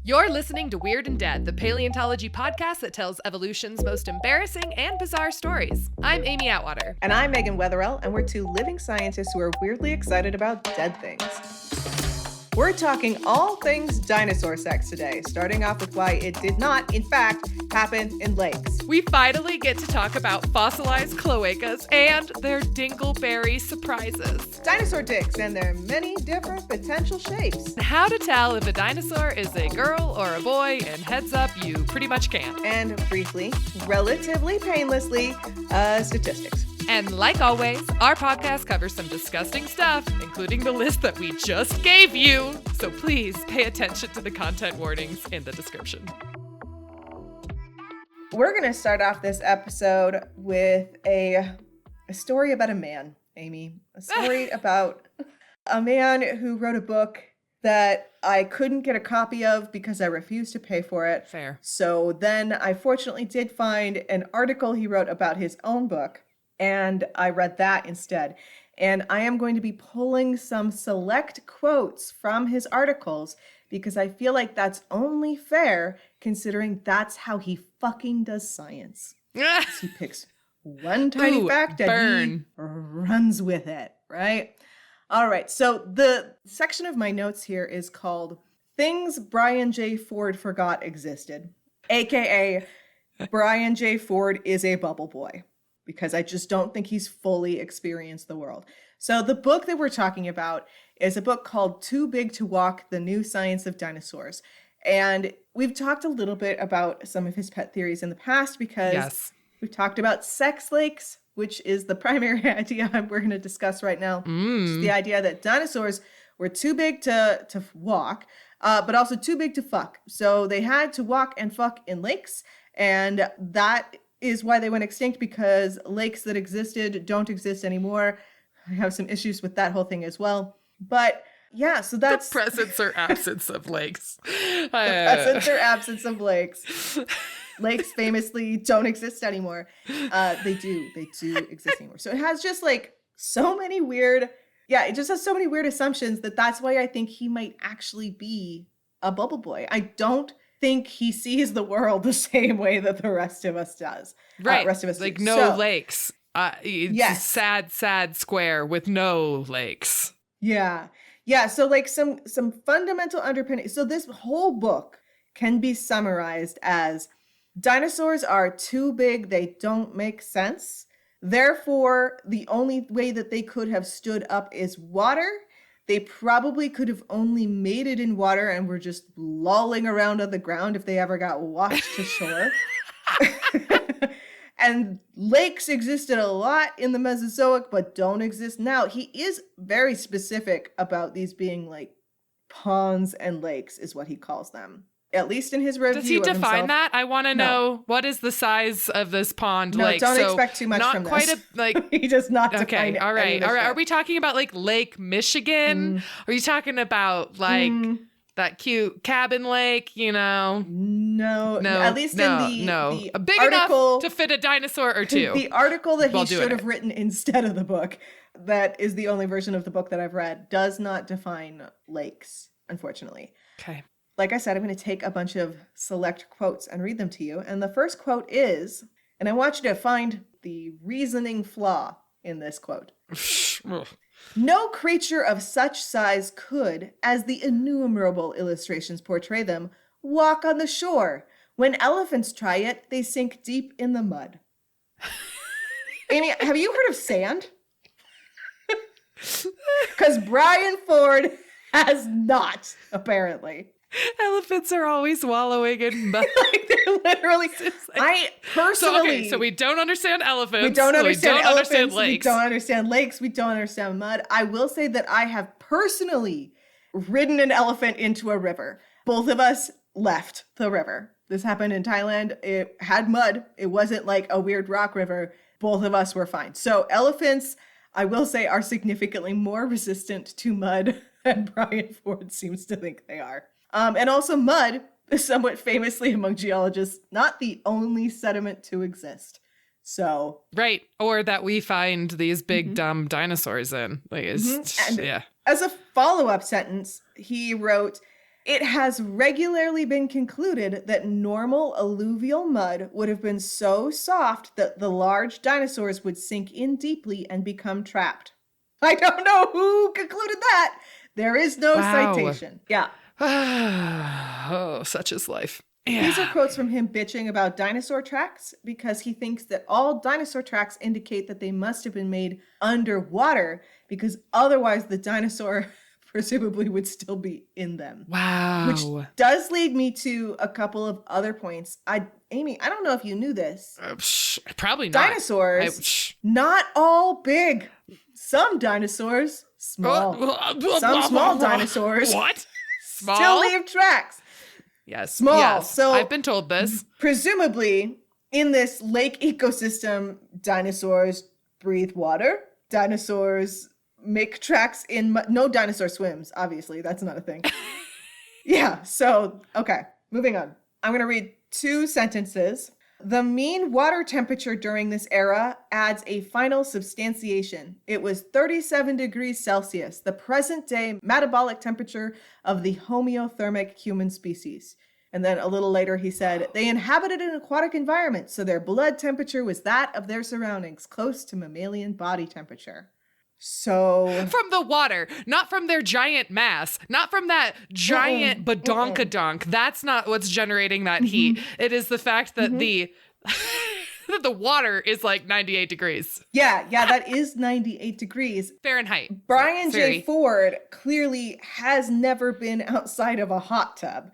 You're listening to Weird and Dead, the paleontology podcast that tells evolution's most embarrassing and bizarre stories. I'm Amy Atwater. And I'm Megan Wetherell, and we're two living scientists who are weirdly excited about dead things. We're talking all things dinosaur sex today, starting off with why it did not, in fact, happen in lakes. We finally get to talk about fossilized cloacas and their dingleberry surprises. Dinosaur dicks and their many different potential shapes. How to tell if a dinosaur is a girl or a boy, and heads up, you pretty much can't. And briefly, relatively painlessly, statistics. And like always, our podcast covers some disgusting stuff, including the list that we just gave you. So please pay attention to the content warnings in the description. We're going to start off this episode with a story about a man, Amy. A story about a man who wrote a book that I couldn't get a copy of because I refused to pay for it. Fair. So then I fortunately did find an article he wrote about his own book, and I read that instead. And I am going to be pulling some select quotes from his articles because I feel like that's only fair considering that's how he fucking does science. He picks one tiny fact and he runs with it, right? All right, so the section of my notes here is called Things Brian J. Ford Forgot Existed, aka Brian J. Ford is a bubble boy, because I just don't think he's fully experienced the world. So the book that we're talking about is a book called Too Big to Walk, The New Science of Dinosaurs. And we've talked a little bit about some of his pet theories in the past because we've talked about sex lakes, which is the primary idea we're going to discuss right now. Which is the idea that dinosaurs were too big to walk, but also too big to fuck. So they had to walk and fuck in lakes, and that is why they went extinct, because lakes that existed don't exist anymore. I have some issues with that whole thing as well. But yeah, so that's... The presence or absence of lakes. The presence or absence of lakes. Lakes famously don't exist anymore. They do exist anymore. So it has just like so many weird... Yeah, it just has so many weird assumptions that's why I think he might actually be a bubble boy. I don't think he sees the world the same way that the rest of us does. Right. Rest of us like do. no lakes. It's a sad square with no lakes. Yeah. Yeah. So like some fundamental underpinning. So this whole book can be summarized as dinosaurs are too big. They don't make sense. Therefore, the only way that they could have stood up is water. They probably could have only made it in water and were just lolling around on the ground if they ever got washed to shore. And lakes existed a lot in the Mesozoic, but don't exist now. He is very specific about these being like ponds and lakes is what he calls them. At least in his review. Does he define that? I want to know what is the size of this pond lake. Don't expect too much from this. Not quite he does not define Okay, all right. Are we talking about like Lake Michigan? Are you talking about like that cute cabin lake, you know? No. At least in the a big article, enough to fit a dinosaur or two. The article that he should have written instead of the book, that is the only version of the book that I've read, does not define lakes, unfortunately. Okay. Like I said, I'm going to take a bunch of select quotes and read them to you. And the first quote is, and I want you to find the reasoning flaw in this quote. No creature of such size could, as the innumerable illustrations portray them, walk on the shore. When elephants try it, they sink deep in the mud. Amy, have you heard of sand? Because Brian Ford has not, apparently. Elephants are always wallowing in mud. Like they're literally. I personally. So we don't understand elephants. We don't understand elephants. Understand lakes. We don't understand lakes. We don't understand mud. I will say that I have personally ridden an elephant into a river. Both of us left the river. This happened in Thailand. It had mud. It wasn't like a weird rock river. Both of us were fine. So elephants, I will say, are significantly more resistant to mud than Brian Ford seems to think they are. And also mud is somewhat famously among geologists not the only sediment to exist. So right, or that we find these big dumb dinosaurs in. Like, as a follow-up sentence, he wrote, It has regularly been concluded that normal alluvial mud would have been so soft that the large dinosaurs would sink in deeply and become trapped. I don't know who concluded that. There is no citation. Yeah. Oh, such is life. Yeah. These are quotes from him bitching about dinosaur tracks because he thinks that all dinosaur tracks indicate that they must have been made underwater because otherwise the dinosaur presumably would still be in them. Wow. Which does lead me to a couple of other points. Amy, I don't know if you knew this. Probably not. Dinosaurs, not all big. Some dinosaurs, small. Some small dinosaurs what? Small? Still leave tracks. Yes. Small. Yes. So I've been told this. Presumably, in this lake ecosystem, dinosaurs breathe water. Dinosaurs make tracks in mud. No dinosaur swims, obviously. That's not a thing. Yeah. So, okay. Moving on. I'm going to read 2 sentences. The mean water temperature during this era adds a final substantiation. It was 37 degrees Celsius, the present day metabolic temperature of the homeothermic human species. And then a little later he said, they inhabited an aquatic environment, so their blood temperature was that of their surroundings, close to mammalian body temperature. So from the water, not from their giant mass, not from that giant badonkadonk. That's not what's generating that heat. It is the fact that the that the water is like 98 degrees. Yeah, that is 98 degrees. Fahrenheit. Brian J. Ford clearly has never been outside of a hot tub.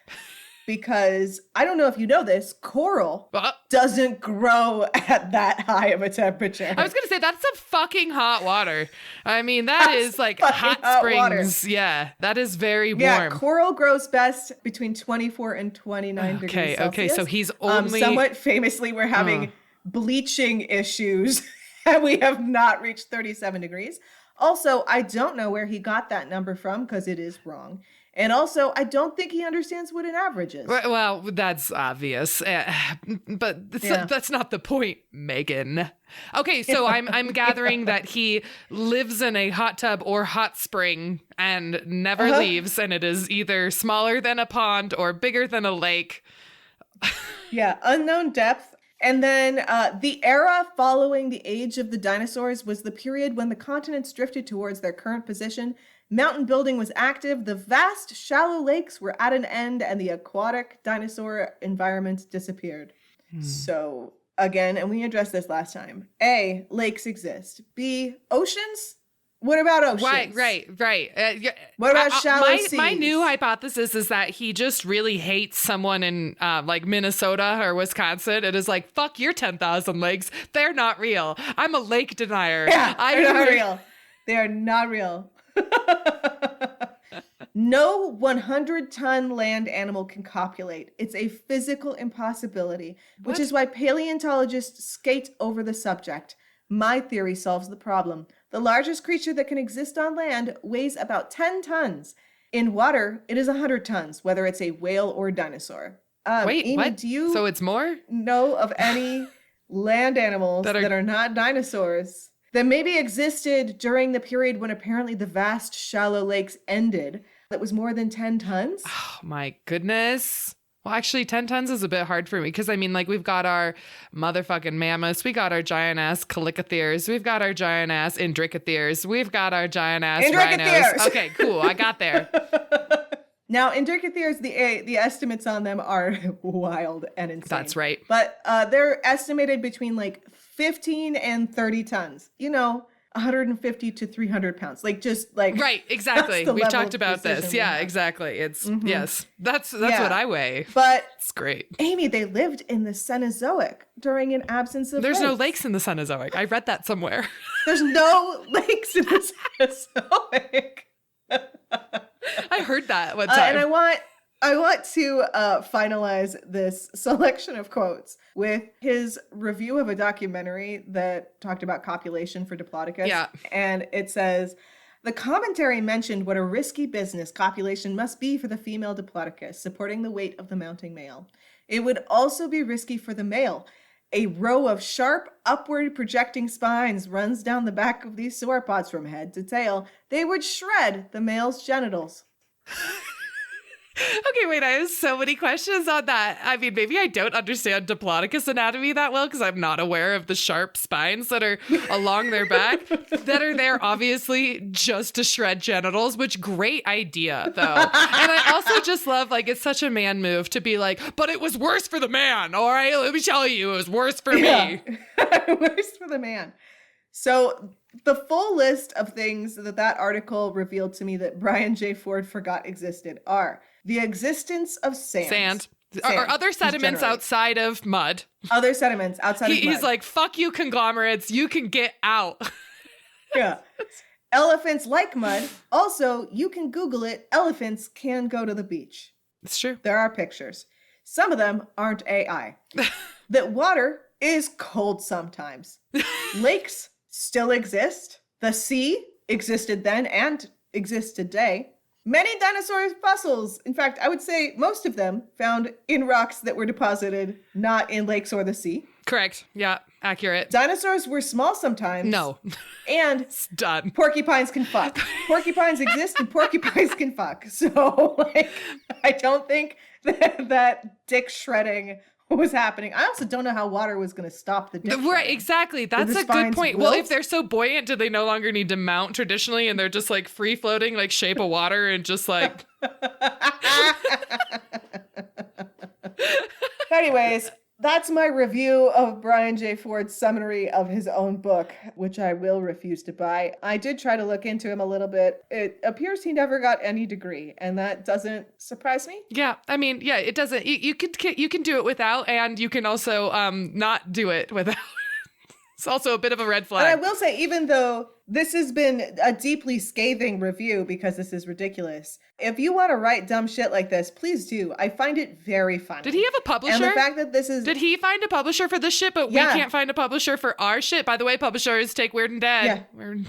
Because, I don't know if you know this, coral doesn't grow at that high of a temperature. I was going to say, that's some fucking hot water. I mean, that's is like hot springs. Water. Yeah, that is very warm. Yeah, coral grows best between 24 and 29 degrees Celsius. Okay, so he's only... somewhat famously, we're having bleaching issues, and we have not reached 37 degrees. Also, I don't know where he got that number from, because it is wrong. And also, I don't think he understands what an average is. Well, that's obvious, but that's not the point, Megan. Okay, so I'm gathering that he lives in a hot tub or hot spring and never leaves, and it is either smaller than a pond or bigger than a lake. Yeah, unknown depth. And then the era following the age of the dinosaurs was the period when the continents drifted towards their current position. Mountain building was active, the vast shallow lakes were at an end, and the aquatic dinosaur environment disappeared. So, again, and we addressed this last time. A, lakes exist. B, oceans? What about oceans? Right. What about shallow seas? My new hypothesis is that he just really hates someone in like Minnesota or Wisconsin. It is like, fuck your 10,000 lakes. They're not real. I'm a lake denier. Yeah, they're not real. They are not real. No 100-ton land animal can copulate. It's a physical impossibility, which is why paleontologists skate over the subject. My theory solves the problem. The largest creature that can exist on land weighs about 10 tons. In water, it is 100 tons, whether it's a whale or dinosaur. Wait, Amy, what? Do you so it's more? Know of any land animals that are not dinosaurs that maybe existed during the period when apparently the vast shallow lakes ended that was more than 10 tons? Oh my goodness. Well, actually 10 tons is a bit hard for me because I mean, like, we've got our motherfucking mammoths, we got our giant ass calicotheres, we've got our giant ass indricotheres, we've got our giant ass rhinos. Okay, cool. I got there. Now, indricotheres, the estimates on them are wild and insane. That's right. But they're estimated between like 15 and 30 tons. 150 to 300 pounds. Right, exactly. We've talked about this. Yeah, exactly. It's yes. That's what I weigh. But it's great. Amy, they lived in the Cenozoic during an absence of There's lakes. no lakes in the Cenozoic. I read that somewhere. There's no lakes in the Cenozoic. I heard that one time. And I want to finalize this selection of quotes with his review of a documentary that talked about copulation for Diplodocus. Yeah. And it says, the commentary mentioned what a risky business copulation must be for the female Diplodocus, supporting the weight of the mounting male. It would also be risky for the male. A row of sharp, upward projecting spines runs down the back of these sauropods from head to tail. They would shred the male's genitals. Okay, wait, I have so many questions on that. I mean, maybe I don't understand Diplodocus anatomy that well because I'm not aware of the sharp spines that are along their back that are there, obviously, just to shred genitals, which great idea, though. And I also just love, like, it's such a man move to be like, but it was worse for the man, all right? Let me tell you, it was worse for me. Worse for the man. So the full list of things that article revealed to me that Brian J. Ford forgot existed are the existence of sand. Or other sediments outside of mud. Other sediments outside of mud. He's like, fuck you conglomerates, you can get out. Yeah. Elephants like mud. Also, you can Google it. Elephants can go to the beach. It's true. There are pictures. Some of them aren't AI. That water is cold sometimes. Lakes still exist. The sea existed then and exists today. Many dinosaur fossils, in fact, I would say most of them, found in rocks that were deposited not in lakes or the sea. Correct. Yeah, accurate. Dinosaurs were small sometimes. No. And it's done. Porcupines can fuck. Porcupines exist and porcupines can fuck. So, like, I don't think that dick shredding was happening. I also don't know how water was going to stop the dick. Right, exactly. That's a good point. Well, if they're so buoyant, do they no longer need to mount traditionally and they're just like free floating like Shape of Water and just like Anyways, that's my review of Brian J. Ford's summary of his own book, which I will refuse to buy. I did try to look into him a little bit. It appears he never got any degree, and that doesn't surprise me. Yeah, I mean, yeah, it doesn't. You can do it without, and you can also not do it without. It's also a bit of a red flag. And I will say, even though this has been a deeply scathing review because this is ridiculous, if you want to write dumb shit like this, please do. I find it very funny. Did he have a publisher? And the fact that this is... Did he find a publisher for this shit, but we can't find a publisher for our shit? By the way, publishers, take Weird and Dead. Yeah.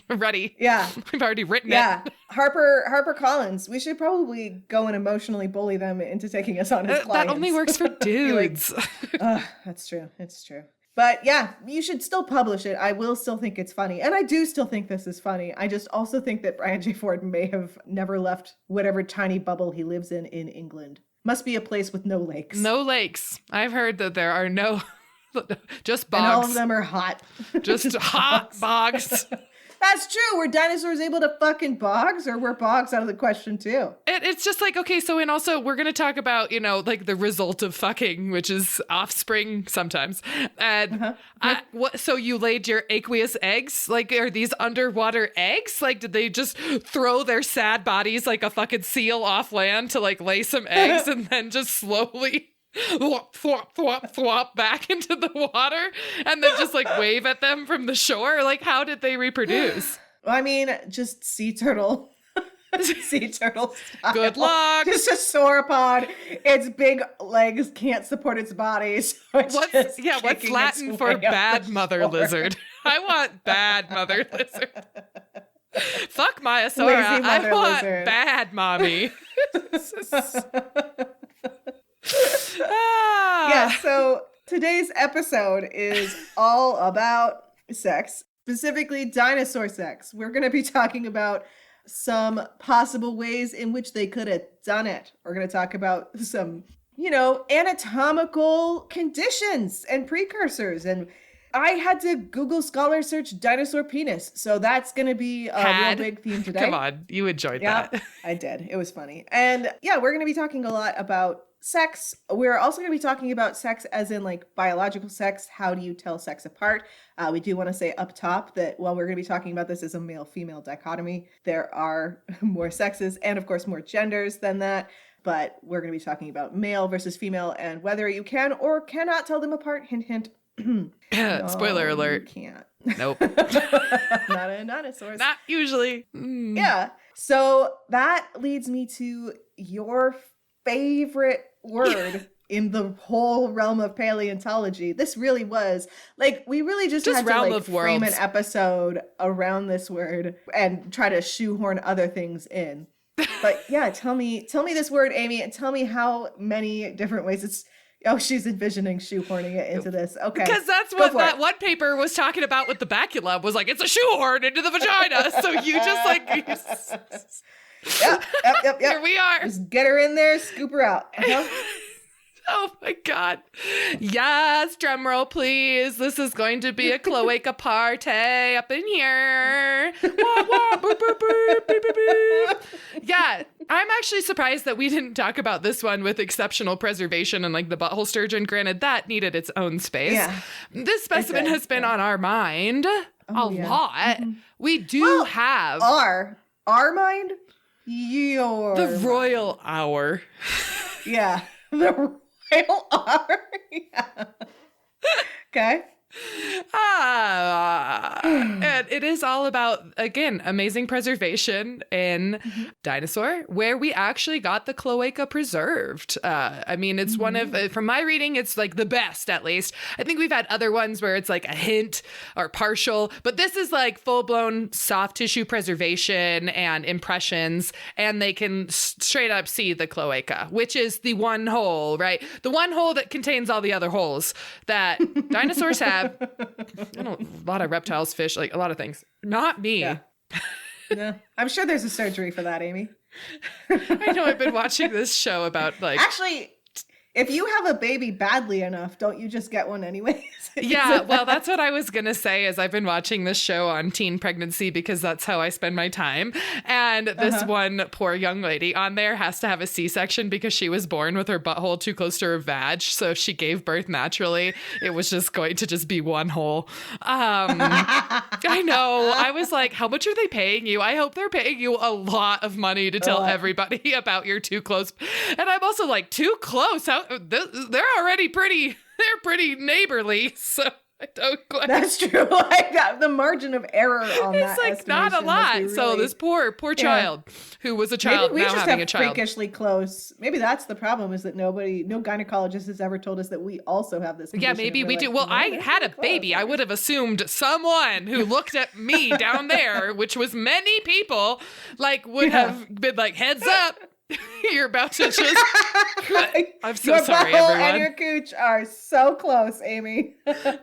We're ready. Yeah. We've already written it. Yeah. Harper Collins. We should probably go and emotionally bully them into taking us on as clients. That only works for dudes. That's true. It's true. But yeah, you should still publish it. I will still think it's funny. And I do still think this is funny. I just also think that Brian J. Ford may have never left whatever tiny bubble he lives in England. Must be a place with no lakes. No lakes. I've heard that there are no, just bogs. And all of them are hot. Just hot bogs. That's true. Were dinosaurs able to fuck in bogs, or were bogs out of the question too? It's just like, okay, so and also we're going to talk about, like the result of fucking, which is offspring sometimes. And so you laid your aqueous eggs? Like, are these underwater eggs? Like, did they just throw their sad bodies like a fucking seal off land to like lay some eggs and then just slowly thwop, thwop, thwop, thwop back into the water and then just like wave at them from the shore? Like, how did they reproduce? Well, I mean, just sea turtle. Sea turtle style. Good luck. Just a sauropod. Its big legs can't support its body. So what's Latin for bad mother lizard? I want bad mother lizard. Fuck Myosaura. I want lizard. Bad mommy. Yeah, so today's episode is all about sex, specifically dinosaur sex. We're going to be talking about some possible ways in which they could have done it. We're going to talk about some, anatomical conditions and precursors. And I had to Google scholar search dinosaur penis. So that's going to be a real big theme today. Come on, you enjoyed that. I did. It was funny. And yeah, we're going to be talking a lot about sex. We're also going to be talking about sex as in like biological sex. How do you tell sex apart? We do want to say up top that while we're going to be talking about this as a male-female dichotomy, there are more sexes and of course more genders than that. But we're going to be talking about male versus female and whether you can or cannot tell them apart. Hint, hint. No, spoiler alert. You can't. Nope. Not in dinosaurs. Not usually. Yeah. So that leads me to your favorite word in the whole realm of paleontology. This really was like, we really just had to like frame an episode around this word and try to shoehorn other things in. But yeah, tell me this word, Amy, and tell me how many different ways it's. Oh, she's envisioning shoehorning it into this. Okay. Because that's what that one paper was talking about with the bacula, was like, it's a shoehorn into the vagina. So you just like... Yep. Here we are. Just get her in there, scoop her out. Oh my God. Yes, drum roll, please. This is going to be a cloaca party up in here. Wah, wah, boop, boop, boop, boop, boop, boop. Yeah, I'm actually surprised that we didn't talk about this one with exceptional preservation and like the butthole sturgeon. Granted, that needed its own space. Yeah, this specimen has been on our mind a lot. Mm-hmm. We do have our mind? The royal hour. Yeah, the royal hour. Yeah. Okay. And it is all about, again, amazing preservation in dinosaur, where we actually got the cloaca preserved. I mean, it's one of, from my reading, it's like the best, at least. I think we've had other ones where it's like a hint or partial, but this is like full-blown soft tissue preservation and impressions, and they can straight up see the cloaca, which is the one hole, right? The one hole that contains all the other holes that dinosaurs have. A lot of reptiles, fish, like a lot of things. Not me. Yeah. No, I'm sure there's a surgery for that, Amy. I know. I've been watching this show about like. Actually, if you have a baby badly enough, don't you just get one anyways? Yeah, well, that's what I was going to say is I've been watching this show on teen pregnancy because that's how I spend my time. And this one poor young lady on there has to have a C-section because she was born with her butthole too close to her vag. So if she gave birth naturally, it was just going to just be one hole. I know. I was like, how much are they paying you? I hope they're paying you a lot of money to tell everybody about your too close. And I'm also like, too close? How, they're already pretty... They're pretty neighborly, so I don't quite... That's true. Like the margin of error on that. It's like not a lot. Really... So this poor child who was a child maybe we now just having have a child. Freakishly close. Maybe that's the problem is that no gynecologist has ever told us that we also have this condition. Yeah, maybe we do. Well, I had a baby. I would have assumed someone who looked at me down there, which was many people, like would have been like, heads up. You're about to just... I'm so sorry, your everyone. And your cooch are so close, Amy.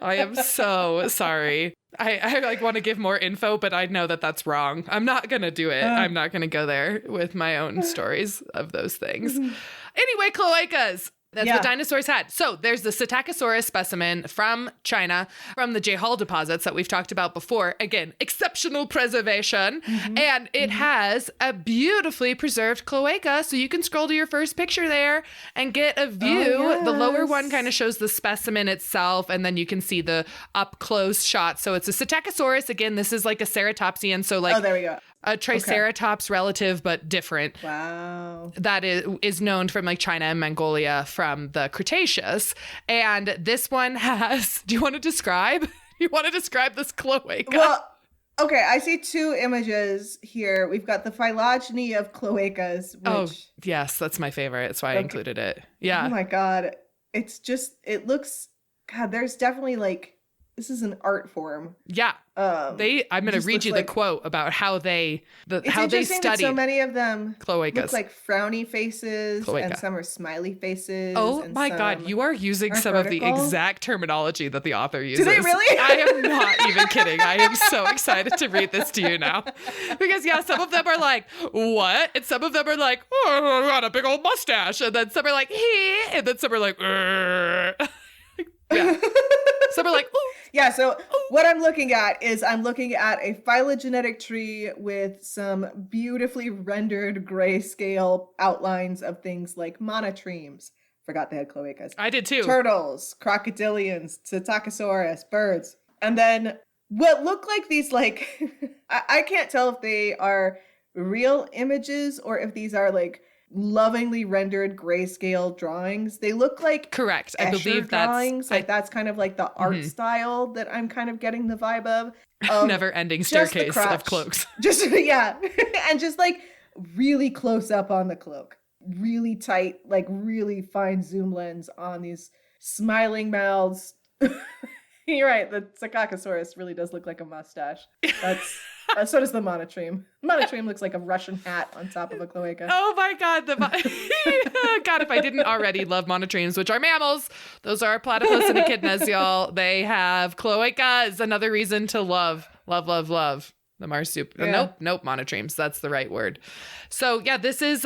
I am so sorry. I like want to give more info, but I know that that's wrong. I'm not going to do it. I'm not going to go there with my own stories of those things. Anyway, cloacas. That's what dinosaurs had. So there's the Psittacosaurus specimen from China, from the Jehol deposits that we've talked about before. Again, exceptional preservation. And it has a beautifully preserved cloaca. So you can scroll to your first picture there and get a view. Oh, yes. The lower one kind of shows the specimen itself, and then you can see the up close shot. So it's a Psittacosaurus. Again, this is like a ceratopsian. So like, there we go. A Triceratops relative, but different. Wow. That is known from like China and Mongolia from the Cretaceous. And this one has, do you want to describe? You want to describe this cloaca? Well, okay, I see two images here. We've got the phylogeny of cloacas. Which, yes, that's my favorite. That's why I included it. Yeah. Oh my God. It looks, God, there's definitely like, this is an art form. Yeah. I'm going to read you the quote about how they studied. So many of them cloacas look like frowny faces, and some are smiley faces. Oh my God, you are using some of the exact terminology that the author uses. Do they really? I am not even kidding. I am so excited to read this to you now. Because some of them are like, what? And some of them are like, oh, I got a big old mustache. And then some are like, hey. And then some are like, yeah. Some are like, ooh. Yeah, so what I'm looking at is a phylogenetic tree with some beautifully rendered grayscale outlines of things like monotremes. Forgot they had cloacas. I did too. Turtles, crocodilians, Psittacosaurus, birds. And then what look like these like, I can't tell if they are real images or if these are like lovingly rendered grayscale drawings. They look like correct. I Escher believe drawings. That's kind of like the art style that I'm kind of getting the vibe of. Never-ending staircase of cloaks. Just and just like really close up on the cloak, really tight, like really fine zoom lens on these smiling mouths. You're right. The Psittacosaurus really does look like a mustache. That's so does the monotreme. Monotreme looks like a Russian hat on top of a cloaca. Oh my God. God, if I didn't already love monotremes, which are mammals, those are platypus and echidnas, y'all. They have cloacas. Another reason to love. The marsupial. Yeah. Nope. Monotremes. That's the right word. So yeah, this is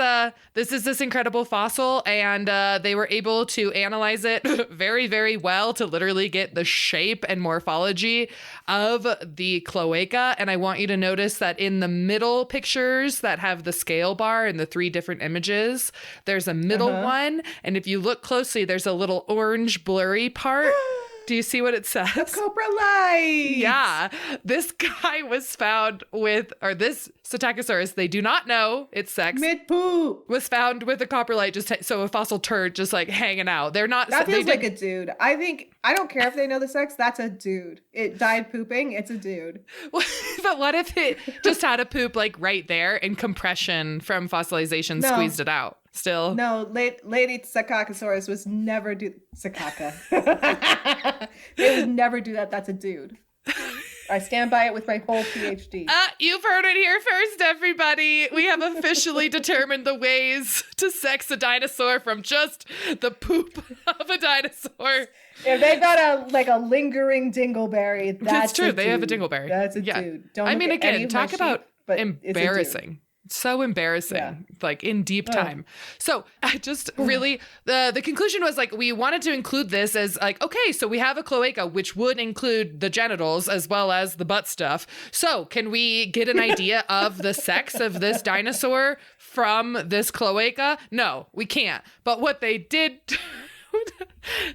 this incredible fossil, and they were able to analyze it very, very well to literally get the shape and morphology of the cloaca. And I want you to notice that in the middle pictures that have the scale bar and the 3 different images, there's a middle one, and if you look closely, there's a little orange blurry part. Do you see what it says? The coprolite. Yeah. This guy was found with, or this Psittacosaurus, they do not know its sex. Mid-poop. Was found with a coprolite, so a fossil turd just like hanging out. They're not. That feels like a dude. I don't care if they know the sex. That's a dude. It died pooping. It's a dude. But what if it just had a poop like right there and compression from fossilization squeezed it out? Still. No, lady Psittacosaurus was never do Psittaca. They would never do that. That's a dude. I stand by it with my whole PhD. You've heard it here first, everybody. We have officially determined the ways to sex a dinosaur from just the poop of a dinosaur. If they got a lingering dingleberry, that's true. They have a dingleberry. That's a dude. Don't I mean, again, talk about embarrassing. So embarrassing, like in deep time. So I just really, the conclusion was like, we wanted to include this as like, okay, so we have a cloaca, which would include the genitals as well as the butt stuff. So can we get an idea of the sex of this dinosaur from this cloaca? No, we can't. But what they did...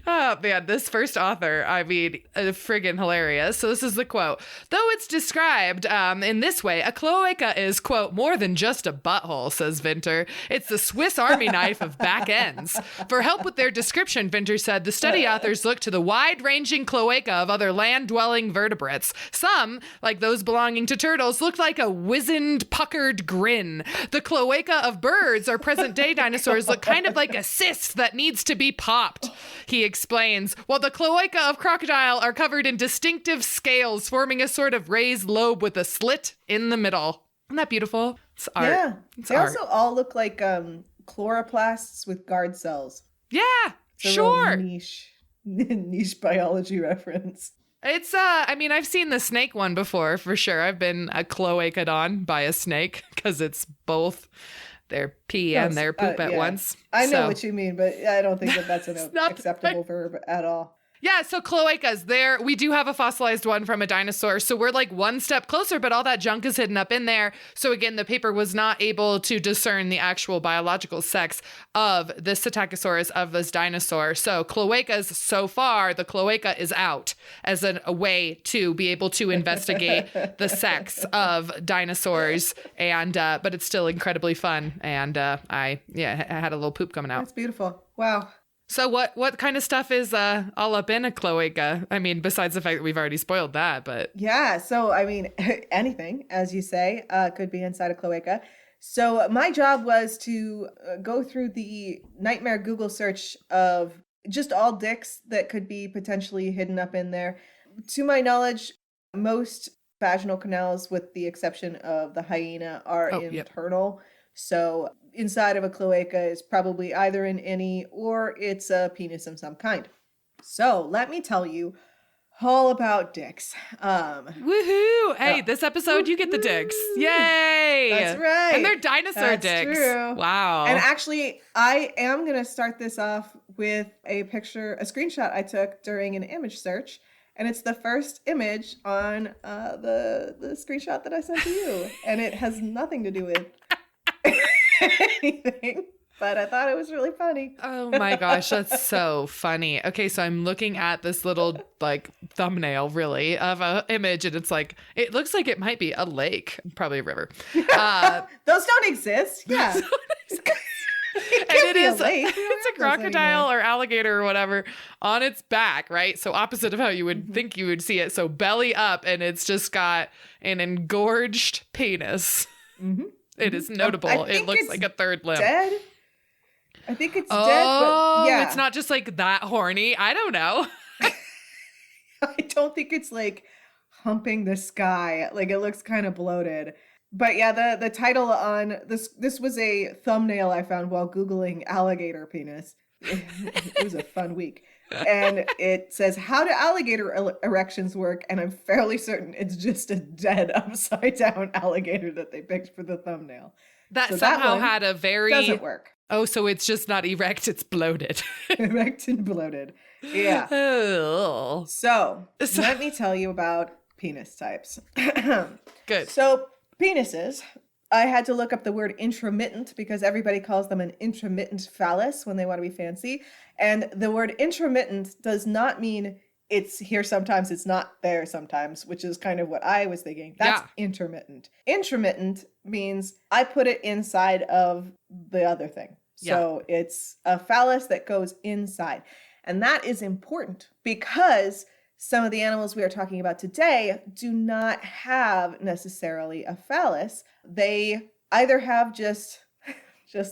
Oh man, this first author, I mean, friggin' hilarious. So this is the quote. Though it's described in this way, a cloaca is, quote, more than just a butthole, says Vinter. It's the Swiss Army knife of back ends. For help with their description, Vinter said, the study authors looked to the wide-ranging cloaca of other land-dwelling vertebrates. Some, like those belonging to turtles, looked like a wizened, puckered grin. The cloaca of birds or present-day dinosaurs look kind of like a cyst that needs to be popped. He explains, while the cloaca of crocodile are covered in distinctive scales forming a sort of raised lobe with a slit in the middle. Isn't that beautiful? It's art. Yeah. They also all look like chloroplasts with guard cells. Yeah, it's sure. Niche biology reference. It's, I mean, I've seen the snake one before, for sure. I've been cloaca'd on by a snake because it's both their pee and their poop at once. I know what you mean, but I don't think that's an acceptable verb at all. Yeah, so cloacas, we do have a fossilized one from a dinosaur, so we're like one step closer, but all that junk is hidden up in there. So again, the paper was not able to discern the actual biological sex of this Psittacosaurus, of this dinosaur. So cloacas, so far, the cloaca is out as a way to be able to investigate the sex of dinosaurs, and but it's still incredibly fun. And I had a little poop coming out. That's beautiful. Wow. So what kind of stuff is all up in a cloaca? I mean, besides the fact that we've already spoiled that, but... Yeah, so I mean, anything, as you say, could be inside a cloaca. So my job was to go through the nightmare Google search of just all dicks that could be potentially hidden up in there. To my knowledge, most vaginal canals, with the exception of the hyena, are internal. Yep. So inside of a cloaca is probably either an innie or it's a penis of some kind. So let me tell you all about dicks. Woohoo! Hey, this episode you get the dicks. Yay! That's right. And they're dinosaur dicks. True. Wow. And actually, I am going to start this off with a screenshot I took during an image search. And it's the first image on the screenshot that I sent to you. And it has nothing to do with anything, but I thought it was really funny. Oh my gosh, that's so funny. Okay, so I'm looking at this little like thumbnail really of an image, and it's like, it looks like it might be a lake, probably a river. Those don't exist. Yeah. It's a crocodile or alligator or whatever on its back, right? So opposite of how you would think you would see it. So belly up, and it's just got an engorged penis. Mm-hmm. It is notable. It looks like a third limb. Dead? I think it's dead, but yeah. It's not just like that horny. I don't know. I don't think it's like humping the sky. Like it looks kind of bloated. But yeah, the title on this was a thumbnail I found while Googling alligator penis. It was a fun week. And it says, how do alligator erections work? And I'm fairly certain it's just a dead upside down alligator that they picked for the thumbnail. That So somehow that had a very... doesn't work. Oh, so it's just not erect, it's bloated. Erect and bloated. Yeah. Oh. So let me tell you about penis types. Good. So penises, I had to look up the word intramittent because everybody calls them an intramittent phallus when they want to be fancy. And the word intramittent does not mean it's here sometimes, it's not there sometimes, which is kind of what I was thinking. That's intermittent. Intramittent means I put it inside of the other thing. So it's a phallus that goes inside. And that is important because some of the animals we are talking about today do not have necessarily a phallus. They either have just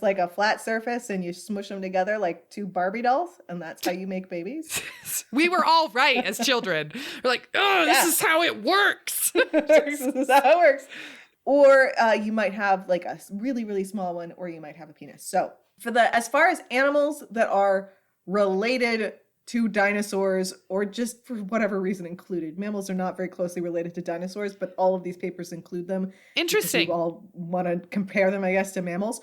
like a flat surface and you smush them together like two Barbie dolls, and that's how you make babies. We were all right as children. We're like, oh, this is how it works. This is how it works. Or you might have like a really, really small one, or you might have a penis. So as far as animals that are related to dinosaurs, or just for whatever reason included. Mammals are not very closely related to dinosaurs, but all of these papers include them. Interesting. We all want to compare them, I guess, to mammals.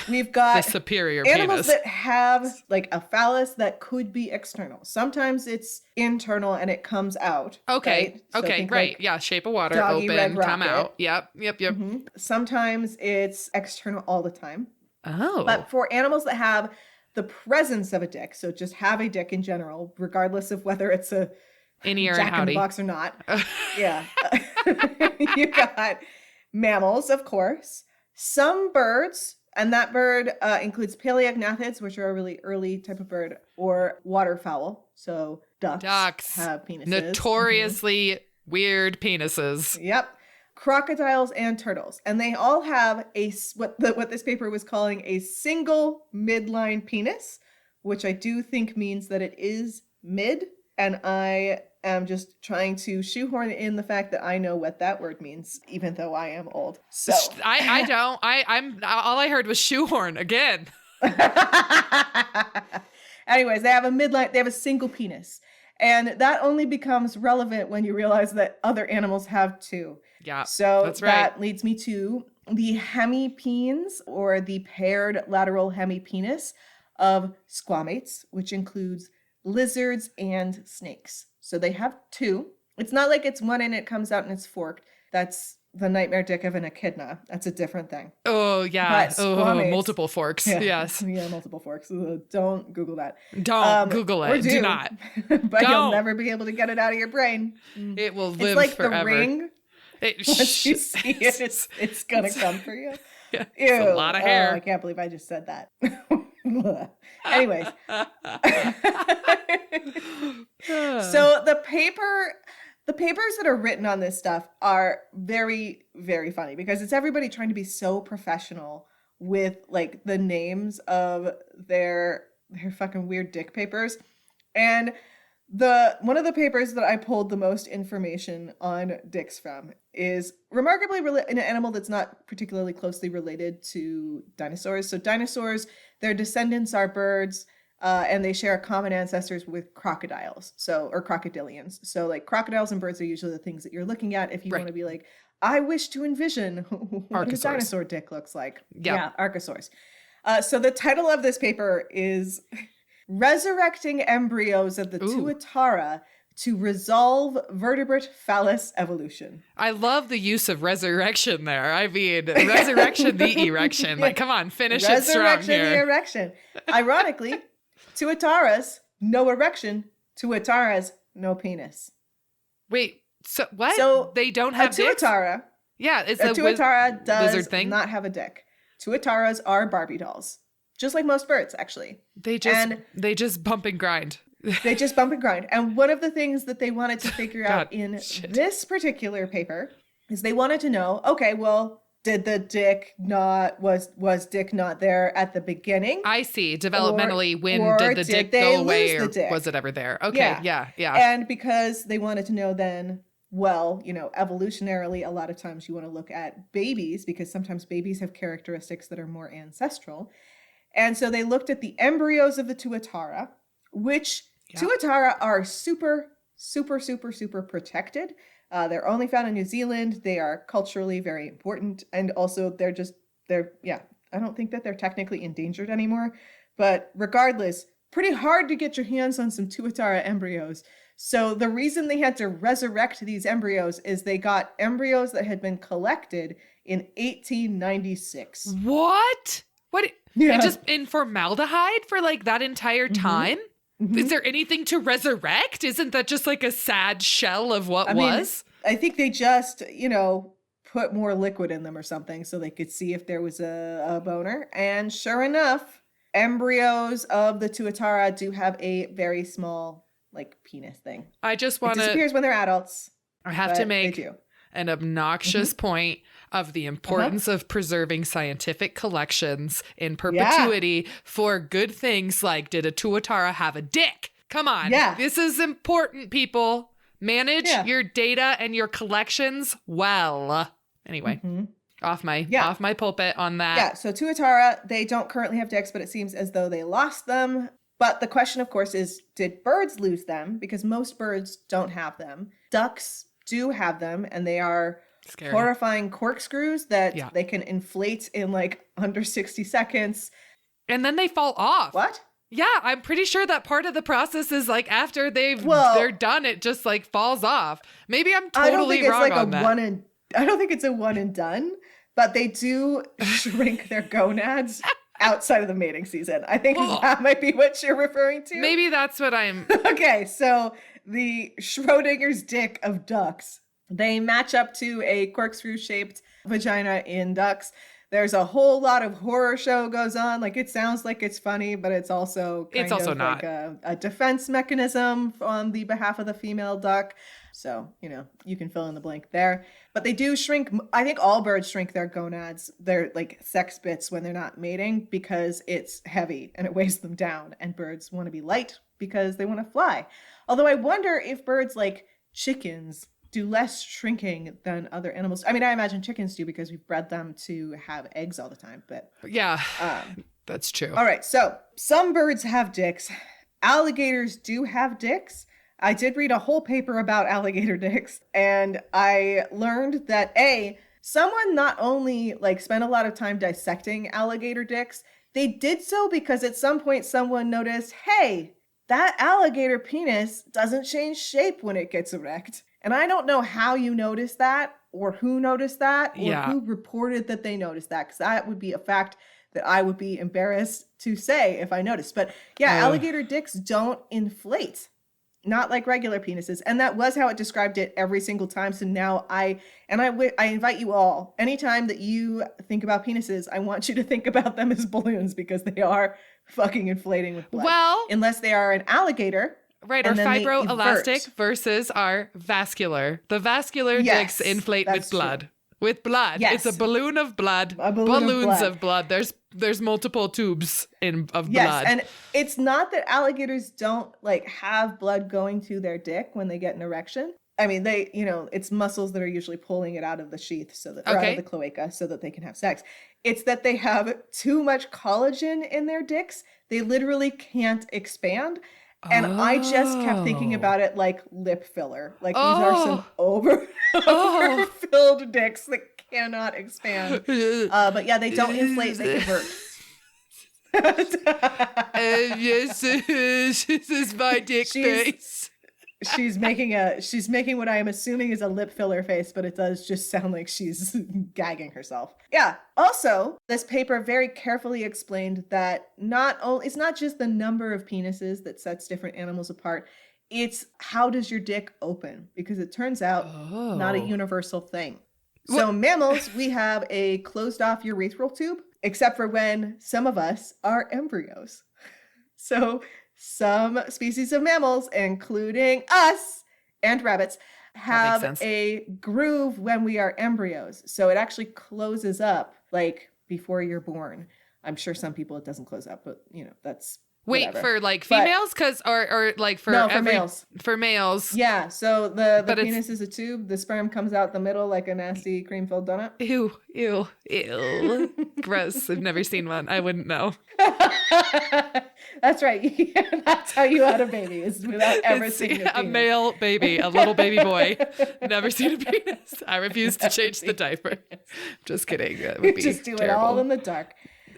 We've got the superior animals penis. that have like a phallus that could be external. Sometimes it's internal and it comes out. Okay. Right? So okay. Right. like yeah. Shape of water. doggy Open. red Come rocket. out. Yep. Mm-hmm. Sometimes it's external all the time. Oh. But for animals that have the presence of a dick, so just have a dick in general, regardless of whether it's a Jack in the Box or not. Yeah. You got mammals, of course. Some birds, and that bird includes paleognathids, which are a really early type of bird, or waterfowl. So ducks have penises. Notoriously weird penises. Yep. Crocodiles and turtles. And they all have what this paper was calling a single midline penis, which I do think means that it is mid. And I am just trying to shoehorn in the fact that I know what that word means, even though I am old. So I don't. I'm all I heard was shoehorn again. Anyways, they have a midline, they have a single penis. And that only becomes relevant when you realize that other animals have two. Yeah, so that's right. That leads me to the hemipenes, or the paired lateral hemipenis of squamates, which includes lizards and snakes. So they have two. It's not like it's one and it comes out and it's forked. That's the nightmare dick of an echidna. That's a different thing. Oh, yeah. Squamates, multiple forks. Yeah, yes. Yeah, multiple forks. Don't Google that. Don't Google it. Do not. But you'll never be able to get it out of your brain. It will live it's like forever. The Ring. Once you see it, it's going to come for you. Yeah, it's a lot of hair. I can't believe I just said that. Anyways. So the papers that are written on this stuff are very, very funny because it's everybody trying to be so professional with like the names of their fucking weird dick papers. And one of the papers that I pulled the most information on dicks from is remarkably an animal that's not particularly closely related to dinosaurs. So dinosaurs, their descendants are birds, and they share common ancestors with crocodiles, or crocodilians. So like crocodiles and birds are usually the things that you're looking at if you want to be like, I wish to envision what a dinosaur dick looks like. Yeah, archosaurs. So the title of this paper is Resurrecting Embryos of the Tuatara to Resolve Vertebrate Phallus Evolution. I love the use of resurrection there. I mean, resurrection, the erection. Like, come on, finish it strong here. Resurrection, the erection. Ironically, Tuataras, no erection. Tuataras, no penis. Wait, so what? So they don't have dicks? Tuatara. Yeah, it's a tuatara does thing? not have a dick. Tuataras are Barbie dolls. Just like most birds, actually. They just bump and grind. They just bump and grind. And one of the things that they wanted to figure out in this particular paper is they wanted to know, okay, well, did the dick was dick not there at the beginning? I see. Developmentally, when did the dick go away, or was it ever there? Okay, yeah. And because they wanted to know then, well, evolutionarily, a lot of times you want to look at babies because sometimes babies have characteristics that are more ancestral. And so they looked at the embryos of the tuatara, which tuatara are super, super, super, super protected. They're only found in New Zealand. They are culturally very important. And also I don't think that they're technically endangered anymore. But regardless, pretty hard to get your hands on some tuatara embryos. So the reason they had to resurrect these embryos is they got embryos that had been collected in 1896. What? Yeah. And just in formaldehyde for like that entire time? Mm-hmm. Is there anything to resurrect? Isn't that just like a sad shell of what was? I think they just, put more liquid in them or something so they could see if there was a boner. And sure enough, embryos of the tuatara do have a very small, like, penis thing. I just want to... It disappears when they're adults. I have to make an obnoxious point of the importance of preserving scientific collections in perpetuity for good things like, did a tuatara have a dick? Come on. Yeah. This is important, people. Manage your data and your collections well. Anyway, off my pulpit on that. Yeah, so tuatara, they don't currently have dicks, but it seems as though they lost them. But the question, of course, is, did birds lose them? Because most birds don't have them. Ducks do have them, and they are horrifying corkscrews that they can inflate in like under 60 seconds. And then they fall off. What? Yeah, I'm pretty sure that part of the process is like after they're done, it just like falls off. Maybe I'm totally wrong on that. I don't think it's a one and done, but they do shrink their gonads outside of the mating season. I think that might be what you're referring to. Maybe that's what I'm... Okay, so the Schrodinger's dick of ducks, they match up to a corkscrew-shaped vagina in ducks. There's a whole lot of horror show goes on. Like, it sounds like it's funny, but it's also kind of not. like a defense mechanism on the behalf of the female duck. So, you can fill in the blank there. But they do shrink. I think all birds shrink their gonads, their like sex bits, when they're not mating, because it's heavy and it weighs them down. And birds want to be light because they want to fly. Although I wonder if birds like chickens do less shrinking than other animals. I mean, I imagine chickens do because we've bred them to have eggs all the time. But yeah, that's true. All right. So some birds have dicks. Alligators do have dicks. I did read a whole paper about alligator dicks, and I learned that someone not only like spent a lot of time dissecting alligator dicks, they did so because at some point someone noticed, hey, that alligator penis doesn't change shape when it gets erect. And I don't know how you noticed that, or who noticed that, or who reported that they noticed that, because that would be a fact that I would be embarrassed to say if I noticed. But alligator dicks don't inflate. Not like regular penises. And that was how it described it every single time. So now I invite you all, anytime that you think about penises, I want you to think about them as balloons, because they are fucking inflating with blood. Well, unless they are an alligator. Right, or fibroelastic versus our vascular. The vascular dicks inflate with blood. True. With blood. Yes. It's a balloon of blood. Balloons of blood. There's multiple tubes of blood. Yes, and it's not that alligators don't like have blood going to their dick when they get an erection. I mean, they, it's muscles that are usually pulling it out of the sheath or out of the cloaca so that they can have sex. It's that they have too much collagen in their dicks. They literally can't expand. And I just kept thinking about it like lip filler. Like, these are some overfilled dicks that cannot expand. But yeah, they don't inflate, they convert. Yes, this is my dick face. She's making what I am assuming is a lip filler face, but it does just sound like she's gagging herself. Yeah. Also, this paper very carefully explained that it's not just the number of penises that sets different animals apart. It's how does your dick open? Because it turns out not a universal thing. So mammals, we have a closed off urethral tube, except for when some of us are embryos. So some species of mammals, including us and rabbits, have a groove when we are embryos. So it actually closes up like before you're born. I'm sure some people it doesn't close up, but that's Wait, whatever. for like females? Or like for No, for males. For males. Yeah, so the But penis is a tube. The sperm comes out the middle like a nasty cream-filled donut. Ew. Gross. I've never seen one. I wouldn't know. That's right. That's how you had a baby, is without ever seeing a penis. A male baby, a little baby boy. Never seen a penis. I refuse to change the diaper. Just kidding. That would be just do terrible. it all in the dark.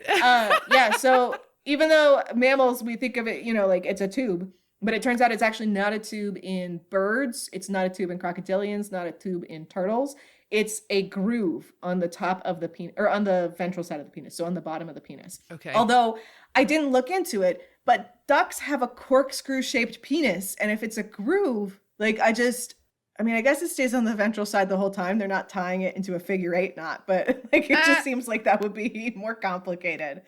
Yeah, so even though mammals, we think of it, like it's a tube, but it turns out it's actually not a tube in birds. It's not a tube in crocodilians, not a tube in turtles. It's a groove on the top of the penis, or on the ventral side of the penis, so on the bottom of the penis. Okay. Although I didn't look into it, but ducks have a corkscrew-shaped penis, and if it's a groove, I guess it stays on the ventral side the whole time. They're not tying it into a figure 8 knot, but it just seems like that would be more complicated.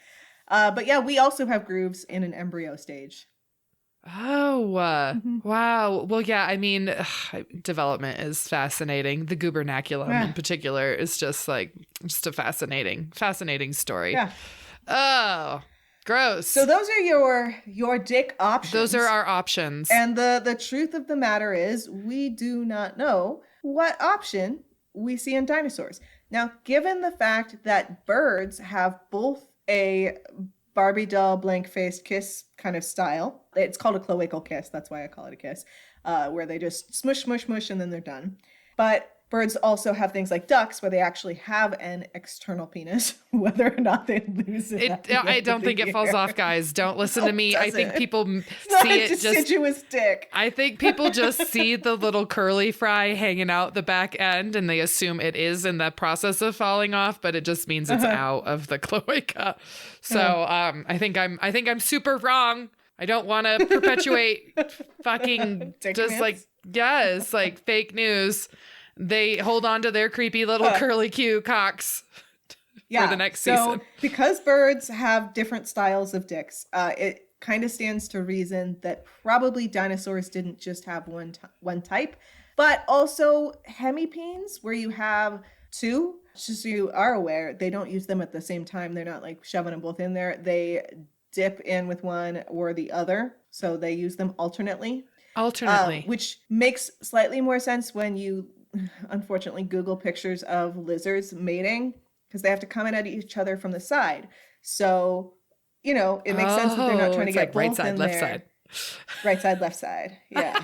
But yeah, we also have grooves in an embryo stage. Oh, wow. Well, yeah, I mean, development is fascinating. The gubernaculum in particular is just a fascinating story. Yeah. Oh, gross. So those are your dick options. Those are our options. And the truth of the matter is we do not know what option we see in dinosaurs. Now, given the fact that birds have both a Barbie doll blank-faced kiss kind of style. It's called a cloacal kiss. That's why I call it a kiss, where they just smush, smush, smush, and then they're done. But birds also have things like ducks, where they actually have an external penis, whether or not they lose it. I don't think it falls off, guys. Don't listen to me. I think people see it deciduous dick. I think people just see the little curly fry hanging out the back end, and they assume it is in the process of falling off, but it just means it's out of the cloaca. So I think I'm super wrong. I don't want to perpetuate fucking just fake news. They hold on to their creepy little curly Q cocks for the next season. So because birds have different styles of dicks, it kind of stands to reason that probably dinosaurs didn't just have one type, but also hemipenes, where you have two. Just so you are aware, they don't use them at the same time. They're not shoving them both in there. They dip in with one or the other. So they use them alternately. Which makes slightly more sense when you unfortunately Google pictures of lizards mating, because they have to come in at each other from the side. So, it makes sense that they're not trying to get both right side, in left there. side. Right side, left side. Yeah.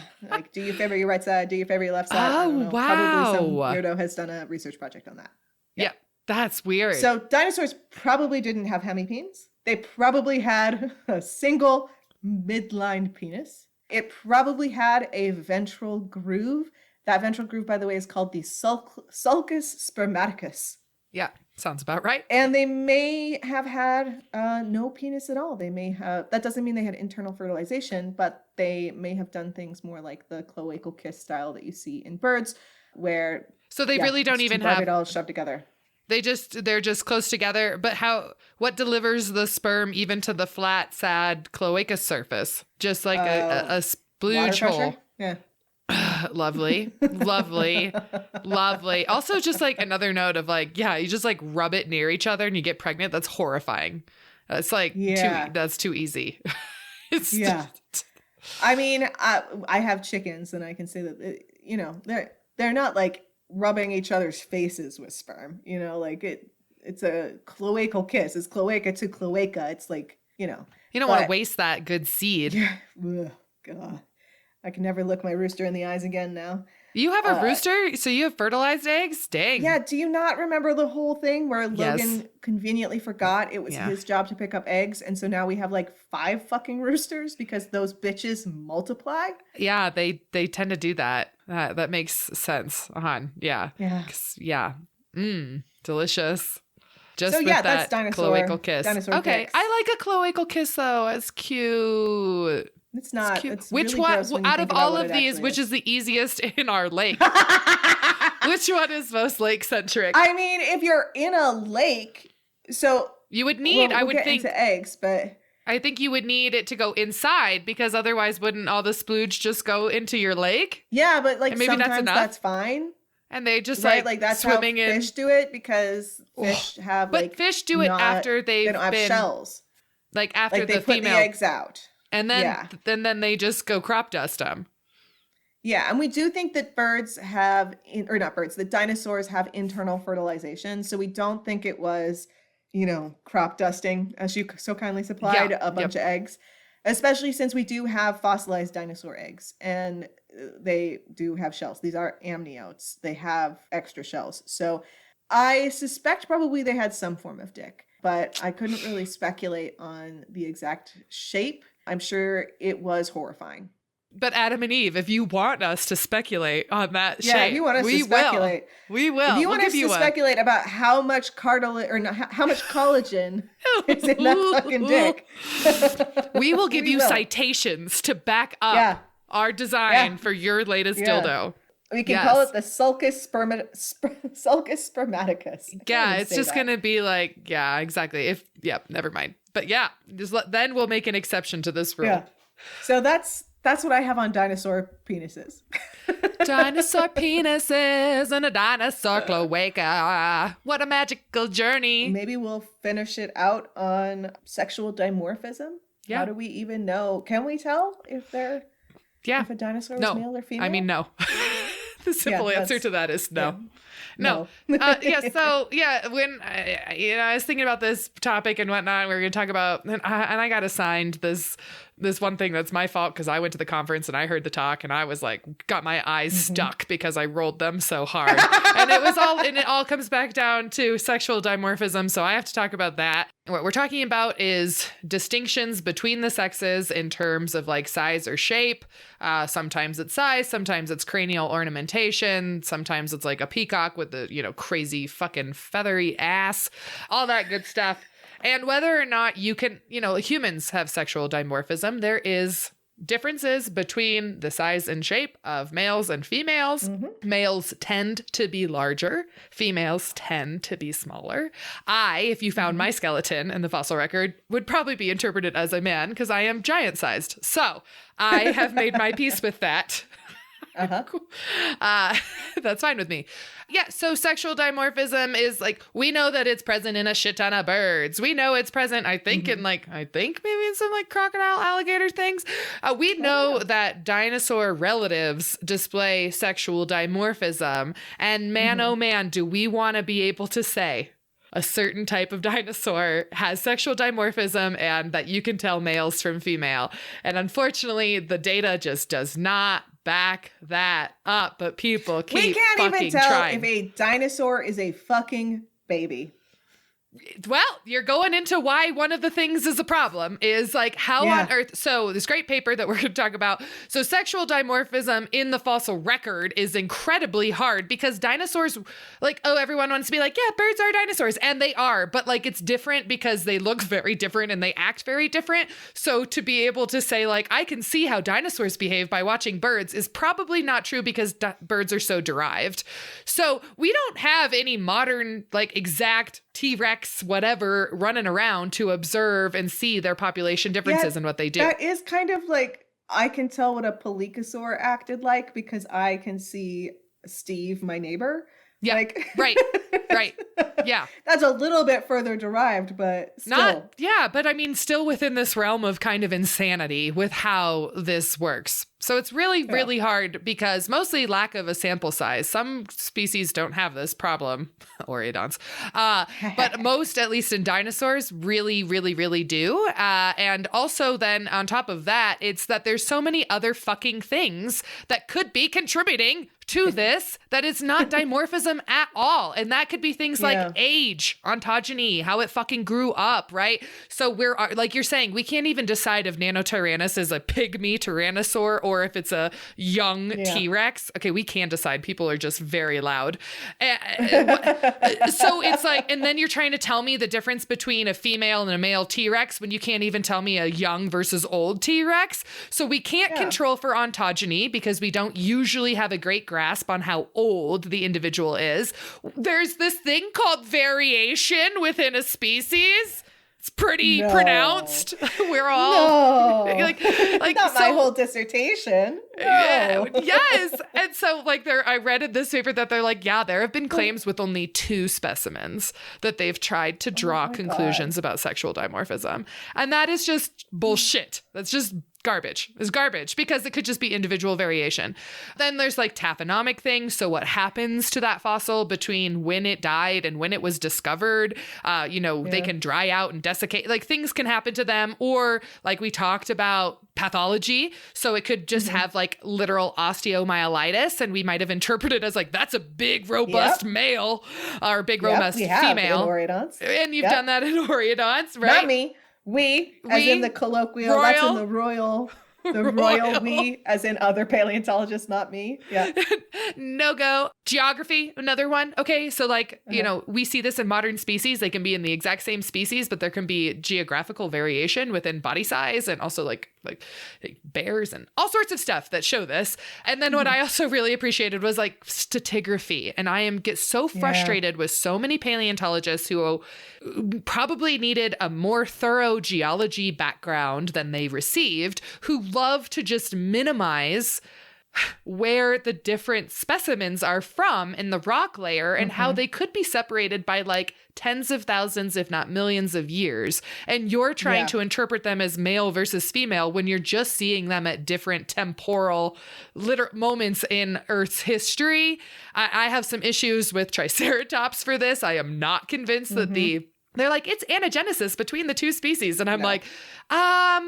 Do you favor your right side? Do you favor your left side? Oh, wow. Probably some weirdo has done a research project on that. Yeah, that's weird. So dinosaurs probably didn't have hemipenes. They probably had a single midline penis. It probably had a ventral groove. That ventral groove, by the way, is called the sulcus spermaticus. Yeah, sounds about right. And they may have had no penis at all. They may have, that doesn't mean they had internal fertilization, but they may have done things more like the cloacal kiss style that you see in birds, where so they really don't even have it all shoved together. They're just close together. But what delivers the sperm even to the flat, sad cloaca surface? Just like a splooge hole. Yeah. Lovely. Also, just another note of you just rub it near each other and you get pregnant. That's horrifying. It's that's too easy. I mean, I have chickens, and I can say that they're not rubbing each other's faces with sperm. It's a cloacal kiss. It's cloaca to cloaca. It's you don't want to waste that good seed. Ugh, God. I can never look my rooster in the eyes again now. You have a rooster? So you have fertilized eggs? Dang. Yeah, do you not remember the whole thing where Logan conveniently forgot it was his job to pick up eggs, and so now we have 5 fucking roosters because those bitches multiply? Yeah, they tend to do that. That makes sense. Yeah. Yeah. Delicious. Just with that's that dinosaur, cloacal kiss. Okay, dicks. I like a cloacal kiss though. It's cute. It's not. Cute. It's which really one gross when you out think of about all what of it these, actually which is the easiest in our lake? Which one is most lake centric? I mean, if you're in a lake, so you would need. we'll I would get think into eggs, but I think you would need it to go inside, because otherwise, wouldn't all the splooge just go into your lake? Yeah, but and maybe sometimes that's fine. And they just that's swimming how in. Fish do it, because fish have but fish do it after they don't have shells. Like after like they the put female the eggs out. and then they just go crop dust them. Yeah, and we do think that that dinosaurs have internal fertilization. So we don't think it was, crop dusting, as you so kindly supplied, a bunch of eggs, especially since we do have fossilized dinosaur eggs and they do have shells. These are amniotes. They have extra shells. So I suspect probably they had some form of dick, but I couldn't really speculate on the exact shape. I'm sure it was horrifying. But Adam and Eve, if you want us to speculate on that shape, if you want us to speculate, we will. If you want us to speculate about how much cartilage or how much collagen is in that fucking dick, we will give you citations to back up our design for your latest dildo. We can call it the sulcus spermaticus. Yeah, it's just going to be like, exactly. Never mind. But then we'll make an exception to this rule. Yeah. So that's what I have on dinosaur penises. Dinosaur penises and a dinosaur cloaca. What a magical journey. Maybe we'll finish it out on sexual dimorphism. Yeah. How do we even know? Can we tell if a dinosaur was male or female? I mean, no. The simple answer to that is no. No. When I was thinking about this topic and whatnot, we were going to talk about, and I got assigned this one thing that's my fault because I went to the conference and I heard the talk and I was like, got my eyes stuck because I rolled them so hard. And it all comes back down to sexual dimorphism. So I have to talk about that. What we're talking about is distinctions between the sexes in terms of like size or shape. Sometimes it's size, sometimes it's cranial ornamentation, sometimes it's like a peacock with the, crazy fucking feathery ass, all that good stuff. And whether or not you can, humans have sexual dimorphism, there is differences between the size and shape of males and females. Males tend to be larger. Females tend to be smaller. If you found my skeleton in the fossil record, would probably be interpreted as a man because I am giant sized. So I have made my peace with that. That's fine with me. Yeah, so sexual dimorphism is like, we know that it's present in a shit ton of birds. We know it's present, I think, in maybe in some like crocodile, alligator things. We know that dinosaur relatives display sexual dimorphism. And man, oh man, do we want to be able to say a certain type of dinosaur has sexual dimorphism and that you can tell males from female. And unfortunately, the data just does not back that up, but people keep fucking trying. We can't even tell if a dinosaur is a fucking baby. Well, you're going into why one of the things is a problem is like how on earth. So this great paper that we're going to talk about. So sexual dimorphism in the fossil record is incredibly hard because dinosaurs everyone wants to be like, yeah, birds are dinosaurs. And they are, but like it's different because they look very different and they act very different. So to be able to say like, I can see how dinosaurs behave by watching birds is probably not true because birds are so derived. So we don't have any modern like exact T-Rex, whatever, running around to observe and see their population differences and what they do. That is kind of like, I can tell what a pelycosaur acted like because I can see Steve, my neighbor. Yeah, right. Yeah. That's a little bit further derived, but still. But I mean, still within this realm of kind of insanity with how this works. So it's really, really hard because mostly lack of a sample size. Some species don't have this problem, Oreodonts, but most, at least in dinosaurs, really, really, really do. And also then on top of that, it's that there's so many other fucking things that could be contributing to this that is not dimorphism at all. And that could be things like age, ontogeny, how it fucking grew up, right? So we're, like you're saying, we can't even decide if Nanotyrannus is a pygmy tyrannosaur or if it's a young T-Rex. Okay, we can decide. People are just very loud. So it's like, and then you're trying to tell me the difference between a female and a male T-Rex when you can't even tell me a young versus old T-Rex. So we can't control for ontogeny because we don't usually have a great grasp on how old the individual is. There's this thing called variation within a species. It's pretty pronounced. We're all like not my whole dissertation. No. Yes. And so like I read in this paper that they're like, yeah, there have been claims with only 2 specimens that they've tried to draw conclusions about sexual dimorphism. And that is just bullshit. That's just garbage. It's garbage because it could just be individual variation. Then there's like taphonomic things. So what happens to that fossil between when it died and when it was discovered? They can dry out and desiccate. Like things can happen to them. Or like we talked about pathology. So it could just have like literal osteomyelitis, and we might have interpreted as like, that's a big, robust male or big, robust female. In Oreodonts. And you've done that in Oreodonts, right? Not me. We, as in the colloquial, that's in the royal, we, as in other paleontologists, not me. Yeah. No go. Geography, another one. Okay. So like, we see this in modern species. They can be in the exact same species, but there can be geographical variation within body size and also like bears and all sorts of stuff that show this. And then what I also really appreciated was like stratigraphy. And I get so frustrated with so many paleontologists who probably needed a more thorough geology background than they received, who love to just minimize where the different specimens are from in the rock layer and how they could be separated by like tens of thousands, if not millions of years. And you're trying to interpret them as male versus female when you're just seeing them at different temporal moments in Earth's history. I have some issues with Triceratops for this. I am not convinced that they're like, it's anagenesis between the 2 species. And I'm like,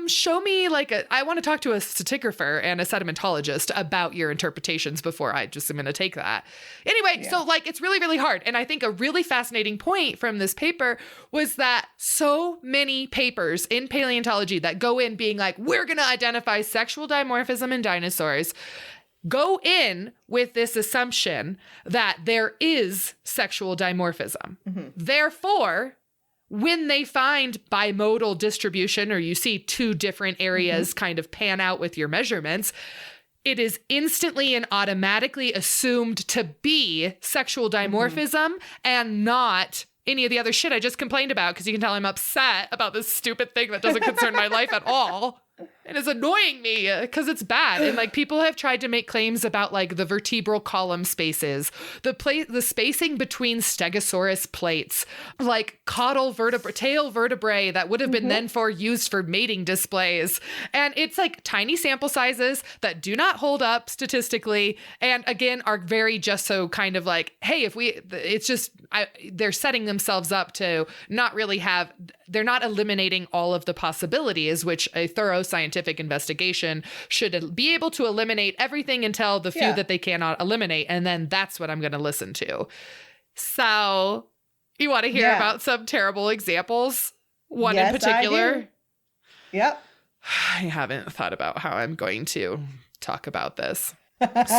show me I want to talk to a stratigrapher and a sedimentologist about your interpretations before I just am going to take that. Anyway, so like, it's really, really hard. And I think a really fascinating point from this paper was that so many papers in paleontology that go in being like, we're going to identify sexual dimorphism in dinosaurs, go in with this assumption that there is sexual dimorphism. Therefore, when they find bimodal distribution, or you see 2 different areas kind of pan out with your measurements, it is instantly and automatically assumed to be sexual dimorphism and not any of the other shit I just complained about, because you can tell I'm upset about this stupid thing that doesn't concern my life at all. It is annoying me because it's bad. And like, people have tried to make claims about like the vertebral column spaces, the spacing between stegosaurus plates, like caudal tail vertebrae that would have been then used for mating displays. And it's like tiny sample sizes that do not hold up statistically. And again, are very just so kind of like, hey, they're setting themselves up to not really they're not eliminating all of the possibilities, which a thorough scientific investigation should be able to eliminate everything until the few that they cannot eliminate. And then that's what I'm going to listen to. So you want to hear about some terrible examples? One in particular? Yep. I haven't thought about how I'm going to talk about this.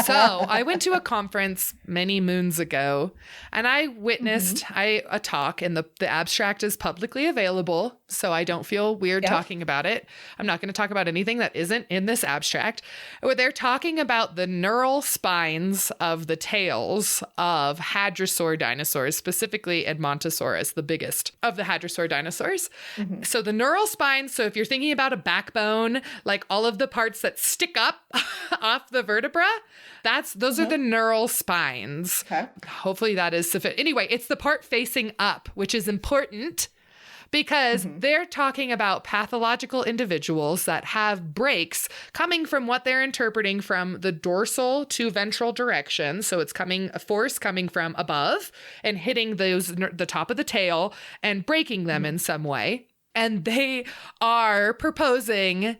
So I went to a conference many moons ago, and I witnessed a talk, and the abstract is publicly available, so I don't feel weird talking about it. I'm not going to talk about anything that isn't in this abstract. Where they're talking about the neural spines of the tails of hadrosaur dinosaurs, specifically Edmontosaurus, the biggest of the hadrosaur dinosaurs. So the neural spines, so if you're thinking about a backbone, like all of the parts that stick up off the vertebra, those are the neural spines. Okay. Hopefully that is sufficient. Anyway, it's the part facing up, which is important because they're talking about pathological individuals that have breaks coming from what they're interpreting from the dorsal to ventral direction. So it's a force coming from above and hitting the top of the tail and breaking them in some way. And they are proposing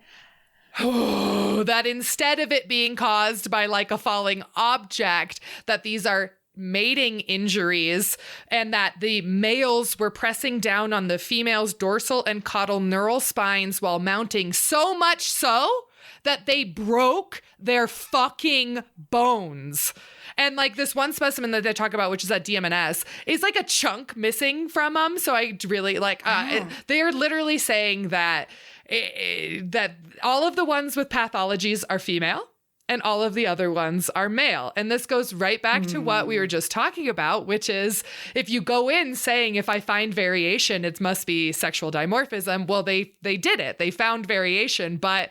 that instead of it being caused by like a falling object, that these are mating injuries and that the males were pressing down on the female's dorsal and caudal neural spines while mounting, so much so that they broke their fucking bones. And like this one specimen that they talk about, which is at DMNS, is like a chunk missing from them. So I really like, they're literally saying that all of the ones with pathologies are female. and all of the other ones are male. And this goes right back to what we were just talking about, which is if you go in saying, if I find variation, it must be sexual dimorphism. Well, they did it. They found variation, but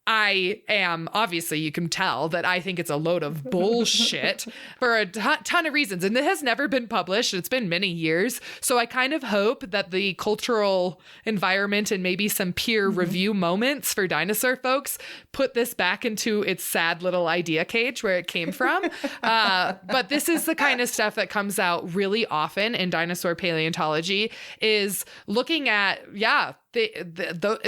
I am, obviously, you can tell that I think it's a load of bullshit for a ton of reasons. And it has never been published. It's been many years. So I kind of hope that the cultural environment and maybe some peer review moments for dinosaur folks put this back into its sad little idea cage where it came from. But this is the kind of stuff that comes out really often in dinosaur paleontology, is looking at,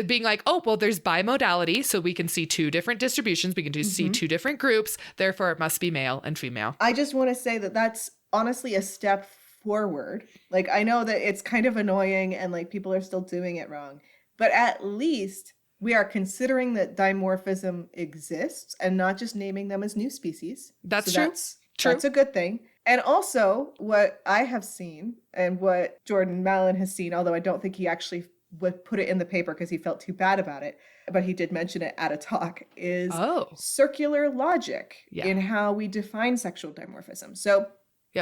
being like, oh, well, there's bimodality, so we can see two different distributions. We can see two different groups. Therefore, it must be male and female. I just want to say that that's honestly a step forward. Like, I know that it's kind of annoying and like people are still doing it wrong, but at least we are considering that dimorphism exists and not just naming them as new species. That's true. That's a good thing. And also what I have seen and what Jordan Mallon has seen, although I don't think he actually would put it in the paper because he felt too bad about it, but he did mention it at a talk, is circular logic in how we define sexual dimorphism. So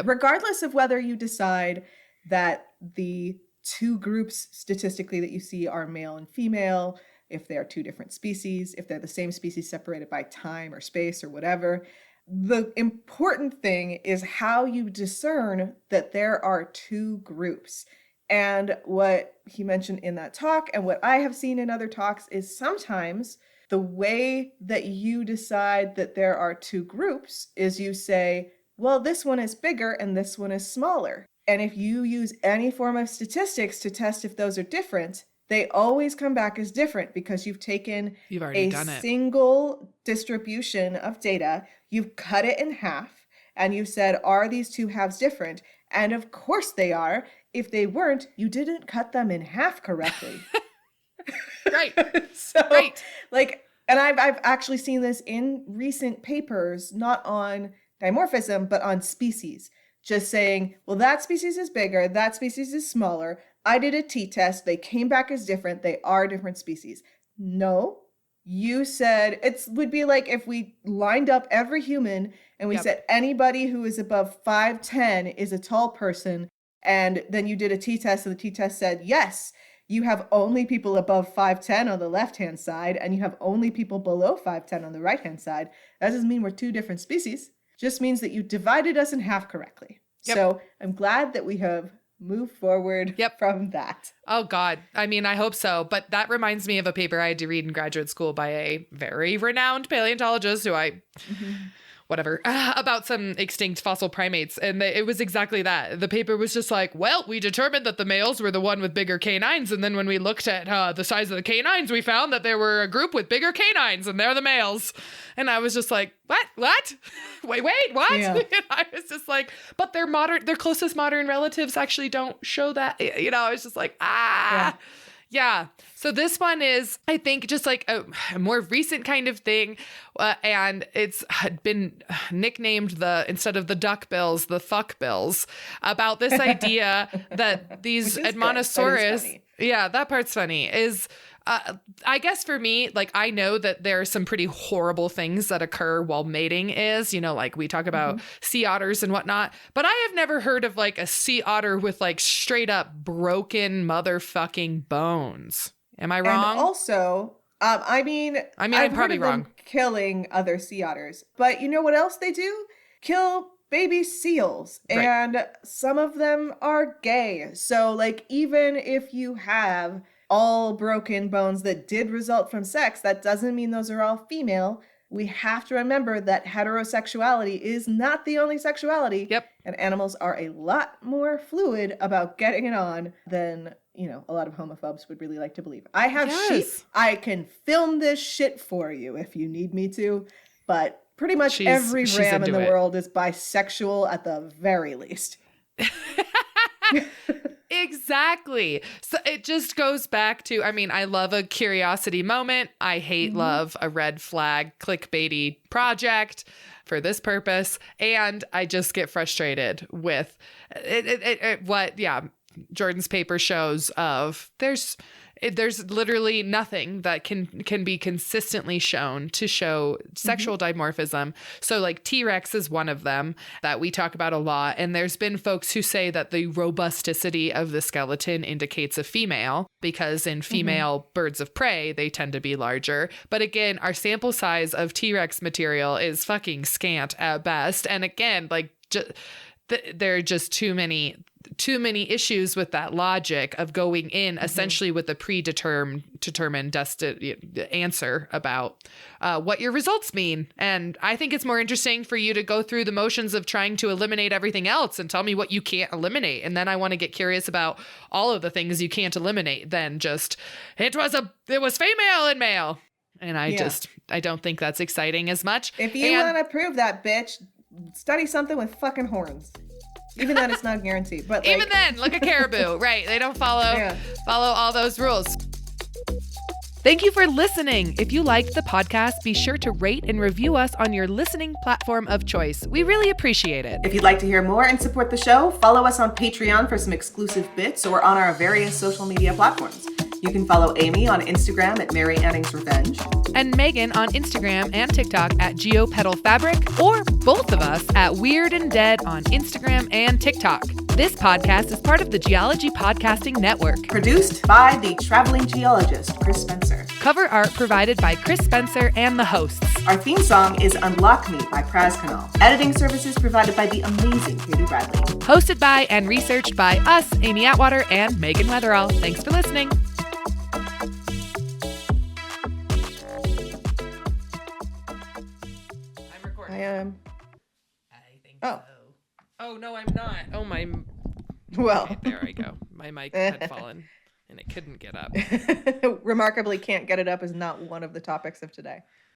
regardless of whether you decide that the two groups statistically that you see are male and female, if they are two different species, if they're the same species separated by time or space or whatever, the important thing is how you discern that there are two groups. And what he mentioned in that talk and what I have seen in other talks is sometimes the way that you decide that there are two groups is you say, well, this one is bigger and this one is smaller. And if you use any form of statistics to test if those are different, they always come back as different because you've taken a single distribution of data, you've cut it in half, and you've said, are these two halves different? And of course they are. If they weren't, you didn't cut them in half correctly. Right. And I've actually seen this in recent papers, not on dimorphism, but on species. Just saying, well, that species is bigger, that species is smaller. I did a t-test. They came back as different. They are different species. No, you said it would be like if we lined up every human and we said anybody who is above 5'10" is a tall person. And then you did a t-test and the t-test said, yes, you have only people above 5'10" on the left-hand side and you have only people below 5'10" on the right-hand side. That doesn't mean we're two different species. Just means that you divided us in half correctly. So I'm glad that we have moved forward from that. Oh, God. I mean, I hope so. But that reminds me of a paper I had to read in graduate school by a very renowned paleontologist who about some extinct fossil primates. And it was exactly that. The paper was just like, well, we determined that the males were the one with bigger canines. And then when we looked at the size of the canines, we found that there were a group with bigger canines and they're the males. And I was just like, what? Wait, what? Yeah. And I was just like, but their closest modern relatives actually don't show that. I was just like, Yeah. So this one is, I think, just like a more recent kind of thing. And it's been nicknamed instead of the duckbills, the fuckbills, about this idea that these Admonosaurus, that part's funny, is I guess for me, like, I know that there are some pretty horrible things that occur while mating is, like we talk about sea otters and whatnot, but I have never heard of like a sea otter with like straight up broken motherfucking bones. Am I wrong? And also, I'm probably wrong. Killing other sea otters, but you know what else they do? Kill baby seals. Right. And some of them are gay. So like, even if you have all broken bones that did result from sex, that doesn't mean those are all female. We have to remember that heterosexuality is not the only sexuality. Yep. And animals are a lot more fluid about getting it on than, a lot of homophobes would really like to believe. I have sheep. I can film this shit for you if you need me to, but pretty much every ram in the world is bisexual at the very least. Exactly. So it just goes back to, I love a curiosity moment. I love a red flag clickbaity project for this purpose. And I just get frustrated with what Jordan's paper shows of There's literally nothing that can be consistently shown to show sexual dimorphism. So like T-Rex is one of them that we talk about a lot. And there's been folks who say that the robusticity of the skeleton indicates a female, because in female birds of prey, they tend to be larger. But again, our sample size of T-Rex material is fucking scant at best. And again, like there are just too many issues with that logic of going in essentially with a determined answer about what your results mean. And I think it's more interesting for you to go through the motions of trying to eliminate everything else and tell me what you can't eliminate. And then I want to get curious about all of the things you can't eliminate than just, it was female and male. And I don't think that's exciting as much. If you want to prove that, bitch, study something with fucking horns. Even then, it's not guaranteed. But even then, look at caribou. Right. They don't follow all those rules. Thank you for listening. If you liked the podcast, be sure to rate and review us on your listening platform of choice. We really appreciate it. If you'd like to hear more and support the show, follow us on Patreon for some exclusive bits or on our various social media platforms. You can follow Amy on Instagram at Mary Anning's Revenge. And Megan on Instagram and TikTok at GeoPedalFabric, or both of us at Weird and Dead on Instagram and TikTok. This podcast is part of the Geology Podcasting Network. Produced by the traveling geologist, Chris Spencer. Cover art provided by Chris Spencer and the hosts. Our theme song is Unlock Me by Praz Canal. Editing services provided by the amazing Katie Bradley. Hosted by and researched by us, Amy Atwater and Megan Weatherall. Thanks for listening. I am. I think so. Oh, no, I'm not. Oh, my. Well. Okay, there I go. My mic had fallen and it couldn't get up. Remarkably, can't get it up is not one of the topics of today.